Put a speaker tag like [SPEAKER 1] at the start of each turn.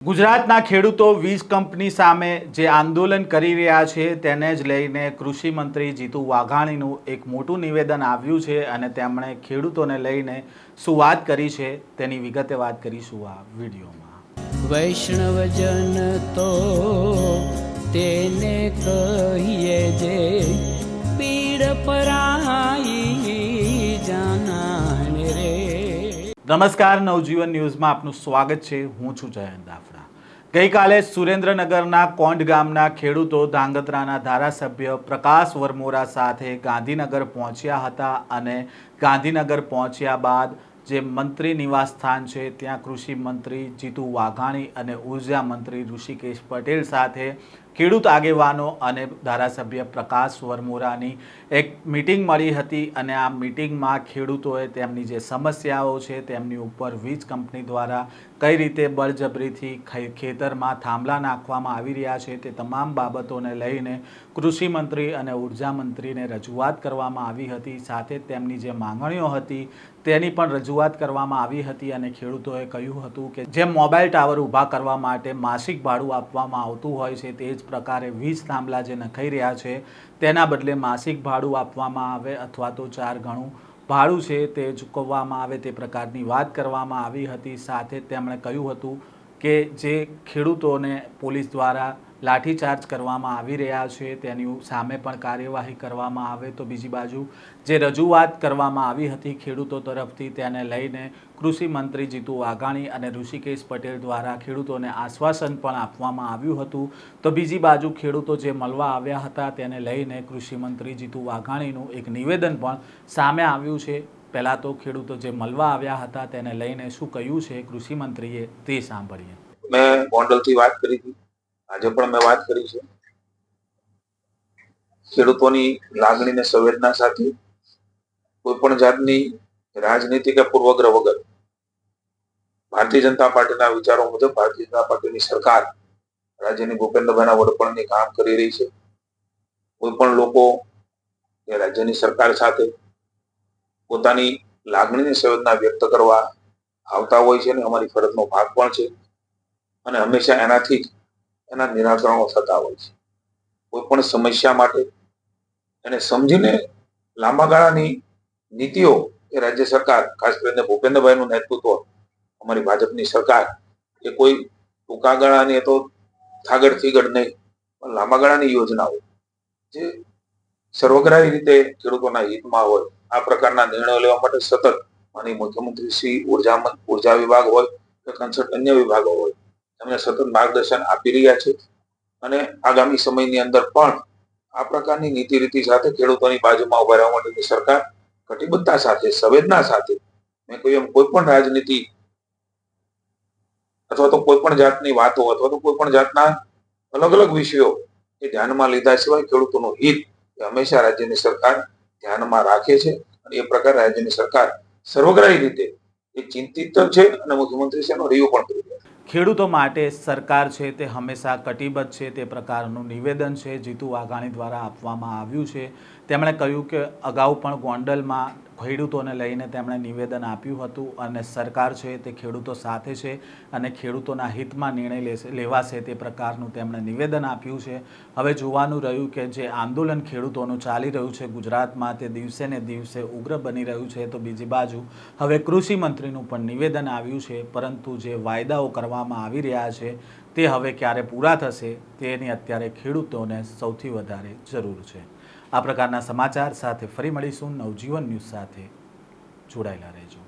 [SPEAKER 1] ગુજરાતના ખેડૂતો વીજ કંપની સામે જે આંદોલન કરી રહ્યા છે તેને જ લઈને કૃષિ મંત્રી જીતુ વાઘાણીનું એક મોટું નિવેદન આવ્યું છે અને તેમણે ખેડૂતોને લઈને શું વાત કરી છે તેની વિગતે વાત કરીશું આ વિડીયોમાં।
[SPEAKER 2] વૈષ્ણવજન તો તેને કહીએ જે પીડ પરાઈ જાનાને રે।
[SPEAKER 1] નમસ્કાર, નવજીવન ન્યૂઝમાં આપનું સ્વાગત છે। હું છું જયંત દાફડા। ગઈકાલે સુરેન્દ્રનગરના કોંડ ગામના ખેડૂતો ધાંગધ્રાના ધારાસભ્ય પ્રકાશ વરમોરા સાથે ગાંધીનગર પહોંચ્યા હતા અને ગાંધીનગર પહોંચ્યા બાદ જે મંત્રી નિવાસસ્થાન છે ત્યાં કૃષિ મંત્રી જીતુ વાઘાણી અને ઉર્જા મંત્રી ઋષિકેશ પટેલ સાથે ખેડૂત આગેવાનો અને ધારાસભ્ય પ્રકાશ વરમોરાની એક મીટિંગ મળી હતી અને આ મીટિંગમાં ખેડૂતોએ તેમની જે સમસ્યાઓ છે તેમની ઉપર વીજ કંપની દ્વારા કઈ રીતે બળજબરીથી ખેતરમાં થાંભલા નાખવામાં આવી રહ્યા છે તે તમામ બાબતોને લઈને કૃષિ મંત્રી અને ઉર્જા મંત્રીને રજૂઆત કરવામાં આવી હતી। સાથે તેમની જે માંગણીઓ હતી તેની પણ રજૂઆત કરવામાં આવી હતી અને ખેડૂતોએ કહ્યું હતું કે જે મોબાઈલ ટાવર ઊભા કરવા માટે માસિક ભાડું આપવામાં આવતું હોય છે તે જ પ્રકારે વીજ થાંભલા જે નખાઈ રહ્યા છે તેના બદલે માસિક ભાડું આપવામાં આવે અથવા તો 4 ગણું ભાડું છે તે ચૂકવવામાં આવે તે પ્રકારની વાત કરવામાં આવી હતી। સાથે તેમણે કહ્યું હતું કે જે ખેડૂતોને પોલીસ દ્વારા લાઠીચાર્જ કરવામાં આવી રહ્યા છે તેની સામે પણ કાર્યવાહી કરવામાં આવે। તો બીજી બાજુ જે રજૂઆત કરવામાં આવી હતી ખેડૂતો તરફથી તેને લઈને કૃષિ મંત્રી જીતુ વાઘાણી અને ઋષિકેશ પટેલ દ્વારા ખેડૂતોને આશ્વાસન પણ આપવામાં આવ્યું હતું। તો બીજી બાજુ ખેડૂતો જે મળવા આવ્યા હતા તેને લઈને કૃષિ મંત્રી જીતુ વાઘાણીનું એક નિવેદન પણ સામે આવ્યું છે। પહેલાં તો ખેડૂતો જે મળવા આવ્યા હતા તેને લઈને શું કહ્યું છે કૃષિ મંત્રીએ તે સાંભળીએ।
[SPEAKER 3] મેં ગોંડલથી વાત કરી હતી, આજે પણ મેં વાત કરી છે। ખેડૂતોની લાગણીને સંવેદના સાથે કોઈ પણ જાતની રાજનીતિ કે પૂર્વગ્રહ વગર ભારતીય જનતા પાર્ટીના વિચારો મુજબ ભારતીય જનતા પાર્ટીની સરકાર રાજ્યની ભૂપેન્દ્રભાઈના વડપણની કામ કરી રહી છે। કોઈ પણ લોકો એ રાજ્યની સરકાર સાથે પોતાની લાગણીની સંવેદના વ્યક્ત કરવા આવતા હોય છે અને અમારી ફરજનો ભાગ પણ છે અને હંમેશા એનાથી જ એના નિરાકરણો થતા હોય છે। કોઈ પણ સમસ્યા માટે એને સમજીને લાંબા ગાળાની નીતિઓ એ રાજ્ય સરકાર ખાસ કરીને ભૂપેન્દ્રભાઈનું નેતૃત્વ અમારી ભાજપની સરકાર એ કોઈ ટૂંકા ગાળાની તો થાગડ થીગડ નહીં પણ લાંબા ગાળાની યોજનાઓ જે સર્વગ્રાહી રીતે ખેડૂતોના હિતમાં હોય આ પ્રકારના નિર્ણયો લેવા માટે સતત માનનીય મુખ્યમંત્રી શ્રી ઉર્જા વિભાગ હોય કે કન્સર્ટ અન્ય વિભાગો હોય એમને સતત માર્ગદર્શન આપી રહ્યા છે અને આગામી સમયની અંદર પણ આ પ્રકારની નીતિ રીતિ સાથે ખેડૂતોની બાજુમાં ઉભા રહેવા માટેની સરકાર કટિબદ્ધતા સાથે સંવેદના સાથે મેં કહ્યું એમ કોઈ પણ રાજનીતિ અથવા તો કોઈ પણ જાતની વાતો અથવા તો કોઈ પણ જાતના અલગ અલગ વિષયો એ ધ્યાનમાં લીધા સિવાય ખેડૂતોનું હિત એ હંમેશા રાજ્યની સરકાર ધ્યાનમાં રાખે છે અને એ પ્રકારે રાજ્યની સરકાર સર્વગ્રાહી રીતે એ ચિંતિત છે અને મુખ્યમંત્રી છે એનો રિવ્યુ પણ કરી રહ્યા છે।
[SPEAKER 1] ખેડૂતો માટે સરકાર છે તે હંમેશા કટિબદ્ધ છે તે પ્રકારનું નિવેદન છે જીતુ વાઘાણી દ્વારા આપવામાં આવ્યું છે। તેમણે કહ્યું કે અગાઉ પણ ગોંડલમાં ખેડૂતોને લઈને તેમણે નિવેદન આપ્યું હતું અને સરકાર છે તે ખેડૂતો સાથે છે અને ખેડૂતોના હિતમાં નિર્ણય લેવાશે તે પ્રકારનું તેમણે નિવેદન આપ્યું છે। હવે જોવાનું રહ્યું કે જે આંદોલન ખેડૂતોનું ચાલી રહ્યું છે ગુજરાતમાં તે દિવસે ને દિવસે ઉગ્ર બની રહ્યું છે। તો બીજી બાજુ હવે કૃષિ મંત્રીનું પણ નિવેદન આવ્યું છે પરંતુ જે વાયદાઓ કરવામાં આવી રહ્યા છે તે હવે ક્યારે પૂરા થશે તેની અત્યારે ખેડૂતોને સૌથી વધારે જરૂર છે। આ પ્રકારના સમાચાર સાથે ફરી મળીશું। નવજીવન ન્યૂઝ સાથે જોડાયેલા રહેજો।